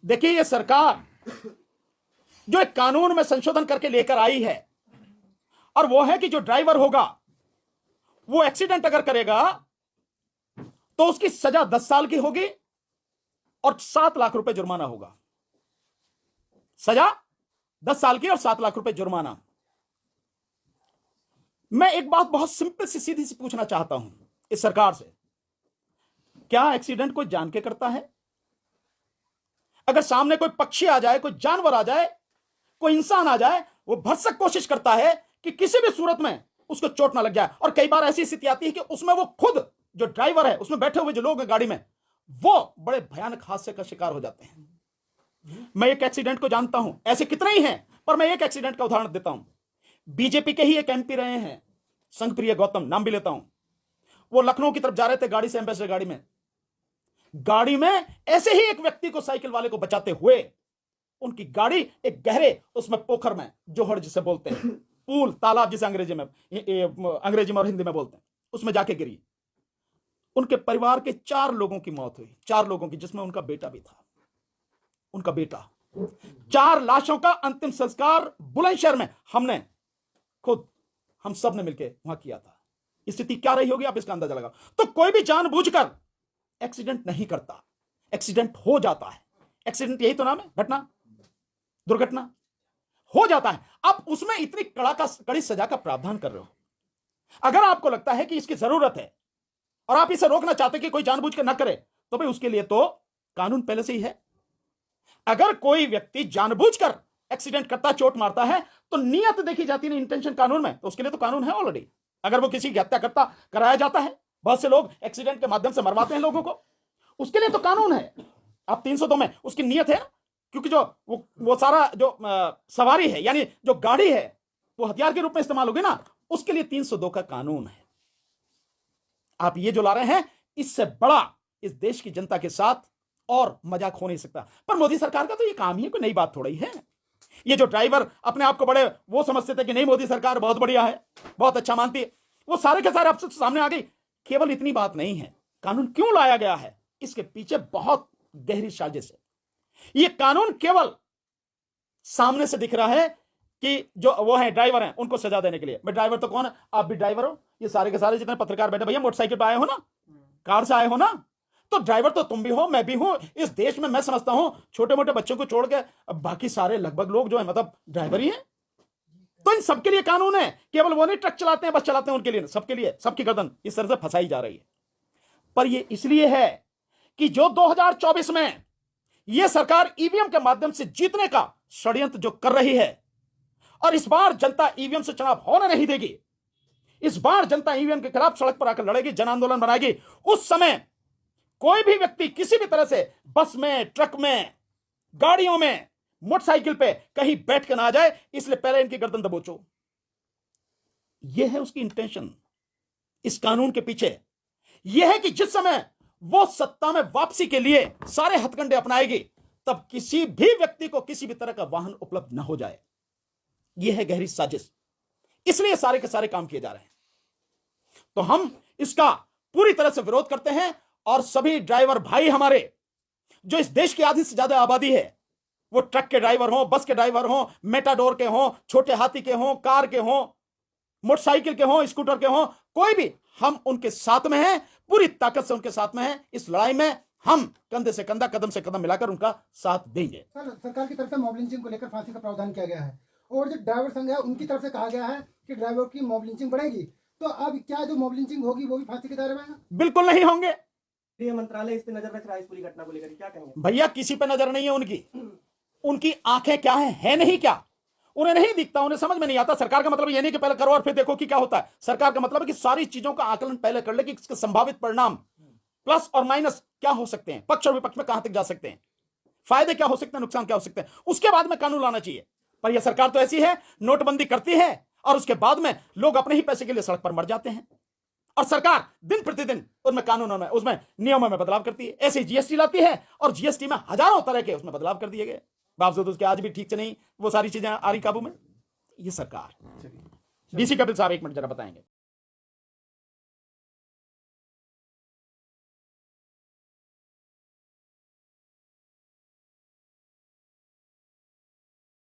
देखिए, ये सरकार जो एक कानून में संशोधन करके लेकर आई है, और वो है कि जो ड्राइवर होगा वो एक्सीडेंट अगर करेगा तो उसकी सजा 10 साल की होगी और 7 लाख रुपए जुर्माना होगा। सजा 10 साल की और 7 लाख रुपए जुर्माना। मैं एक बात बहुत सिंपल सी सीधी सी पूछना चाहता हूं इस सरकार से, क्या एक्सीडेंट कोई जान के करता है? अगर सामने कोई पक्षी आ जाए, कोई जानवर आ जाए, कोई इंसान आ जाए, वो भरसक कोशिश करता है कि किसी भी सूरत में उसको चोट ना लग जाए। और कई बार ऐसी स्थिति आती है कि उसमें वो खुद जो ड्राइवर है, उसमें बैठे हुए जो लोग हैं गाड़ी में, वो बड़े भयानक हादसे का शिकार हो जाते हैं। मैं एक एक्सीडेंट को जानता हूं, ऐसे कितने ही हैं, पर मैं एक एक्सीडेंट का उदाहरण देता हूं। बीजेपी के ही एक एमपी रहे हैं, संघप्रिय गौतम, नाम भी लेता हूं। वो लखनऊ की तरफ जा रहे थे गाड़ी से, एम्बेसडर गाड़ी में ऐसे ही एक व्यक्ति को, साइकिल वाले को बचाते हुए उनकी गाड़ी एक गहरे उसमें पोखर में, जोहड़ जिसे बोलते हैं, पूल, तालाब जिसे अंग्रेजी में और हिंदी में बोलते हैं, उसमें जाके गिरी। उनके परिवार के 4 लोगों की मौत हुई, 4 लोगों की, जिसमें उनका बेटा भी था। उनका बेटा, 4 लाशों का अंतिम संस्कार बुलंदशहर में हम सब ने मिलकर वहां किया था। स्थिति क्या रही होगी आप इसका अंदाजा लगाओ। तो कोई भी जानबूझकर एक्सीडेंट नहीं करता, एक्सीडेंट हो जाता है। एक्सीडेंट यही तो नाम है, घटना, दुर्घटना हो जाता है। अब उसमें इतनी कड़ी सजा का प्रावधान कर रहे हो। अगर आपको लगता है कि इसकी जरूरत है और आप इसे रोकना चाहते कि कोई जानबूझकर ना करे, तो भाई उसके लिए तो कानून पहले से ही है। अगर कोई व्यक्ति जानबूझकर एक्सीडेंट करता, चोट मारता है, तो नियत देखी जाती है, इंटेंशन कानून में, तो उसके लिए तो कानून है ऑलरेडी। अगर वो किसी की हत्या करता, कराया जाता है, बहुत से लोग एक्सीडेंट के माध्यम से मरवाते हैं लोगों को, उसके लिए तो कानून है। आप 302 में उसकी नियत है, क्योंकि जो वो सारा जो सवारी है, यानी जो गाड़ी है, वो हथियार के रूप में इस्तेमाल होगी ना, उसके लिए 302 का कानून है। आप ये जो ला रहे हैं, इससे बड़ा इस देश की जनता के साथ और मजाक हो नहीं सकता। पर मोदी सरकार का तो ये काम ही है, कोई नई बात थोड़ी है। ये जो ड्राइवर अपने आप को बड़े वो समझते थे कि नहीं, मोदी सरकार बहुत बढ़िया है, बहुत अच्छा मानती है, वो सारे के सारे अब सामने आ गई। केवल इतनी बात नहीं है, कानून क्यों लाया गया है, इसके पीछे बहुत गहरी साजिश है। ये कानून केवल सामने से दिख रहा है कि जो वो है ड्राइवर हैं, उनको सजा देने के लिए। मैं ड्राइवर तो कौन है, आप भी ड्राइवर हो, ये सारे के सारे जितने पत्रकार बैठे, भैया मोटरसाइकिल पे आए हो ना, कार से आए हो ना, तो ड्राइवर तो तुम भी हो, मैं भी हूं। इस देश में मैं समझता हूं छोटे मोटे बच्चों को छोड़ के बाकी सारे लगभग लोग जो है मतलब ड्राइवर ही हैं। तो इन सबके लिए कानून है, केवल वो नहीं ट्रक चलाते हैं, बस चलाते हैं, उनके लिए, सबके लिए, सबकी गर्दन इस तरह से फंसाई जा रही है। पर ये इसलिए है कि जो 2024 में यह सरकार ईवीएम के माध्यम से जीतने का षड्यंत्र जो कर रही है, और इस बार जनता ईवीएम से चुनाव होने नहीं देगी, इस बार जनता ईवीएम के खिलाफ सड़क पर आकर लड़ेगी, जन आंदोलन बनाएगी। उस समय कोई भी व्यक्ति किसी भी तरह से बस में, ट्रक में, गाड़ियों में, मोटरसाइकिल पे कहीं बैठ के ना आ जाए, इसलिए पहले इनकी गर्दन दबोचो। यह है उसकी इंटेंशन इस कानून के पीछे। यह है कि जिस समय वो सत्ता में वापसी के लिए सारे हथकंडे अपनाएगी, तब किसी भी व्यक्ति को किसी भी तरह का वाहन उपलब्ध ना हो जाए। यह है गहरी साजिश, इसलिए सारे के सारे काम किए जा रहे हैं। तो हम इसका पूरी तरह से विरोध करते हैं, और सभी ड्राइवर भाई हमारे, जो इस देश की आधी से ज्यादा आबादी है, वो ट्रक के ड्राइवर हो, बस के ड्राइवर हो, मेटाडोर के हो, छोटे हाथी के हो, कार के हो, मोटरसाइकिल के हो, स्कूटर के हो, कोई भी, हम उनके साथ में हैं, पूरी ताकत से उनके साथ में हैं। इस लड़ाई में हम कंधे से कंधा, कदम से कदम मिलाकर उनका साथ देंगे। सर, सरकार की तरफ से मॉब लिंचिंग को लेकर फांसी का प्रावधान किया गया है, और जो ड्राइवर संघ है उनकी तरफ से कहा गया है कि ड्राइवर की मॉब लिंचिंग बढ़ेगी। तो अब क्या जो मॉब लिंचिंग होगी वो भी फांसी के दायरे में है? बिल्कुल नहीं होंगे। गृह मंत्रालय इस पे नजर रख रहा है, इस पूरी घटना को लेकर क्या कहेंगे? भैया किसी पे नजर नहीं है उनकी आंखें क्या है नहीं क्या, उन्हें नहीं दिखता, उन्हें समझ में नहीं आता। सरकार का मतलब ये नहीं कि पहले करो और फिर देखो कि क्या होता है। सरकार का मतलब है कि सारी चीजों का आकलन पहले कर ले कि इसके संभावित परिणाम प्लस और माइनस क्या हो सकते हैं, पक्ष और विपक्ष में कहां तक जा सकते हैं, फायदे क्या हो सकते हैं, नुकसान क्या हो सकते हैं, उसके बाद में कानून लाना चाहिए। पर यह सरकार तो ऐसी है, नोटबंदी करती है और उसके बाद में लोग अपने ही पैसे के लिए सड़क पर मर जाते हैं, और सरकार दिन प्रतिदिन उनमें कानूनों में, उसमें नियमों में बदलाव करती है। ऐसे जीएसटी लाती है, और जीएसटी में हजारों तरह के उसमें बदलाव कर दिए गए, बावजूद उसके आज भी ठीक से नहीं वो सारी चीजें आ रही काबू में। ये सरकार। डीसी कपिल साहब 1 मिनट जरा बताएंगे।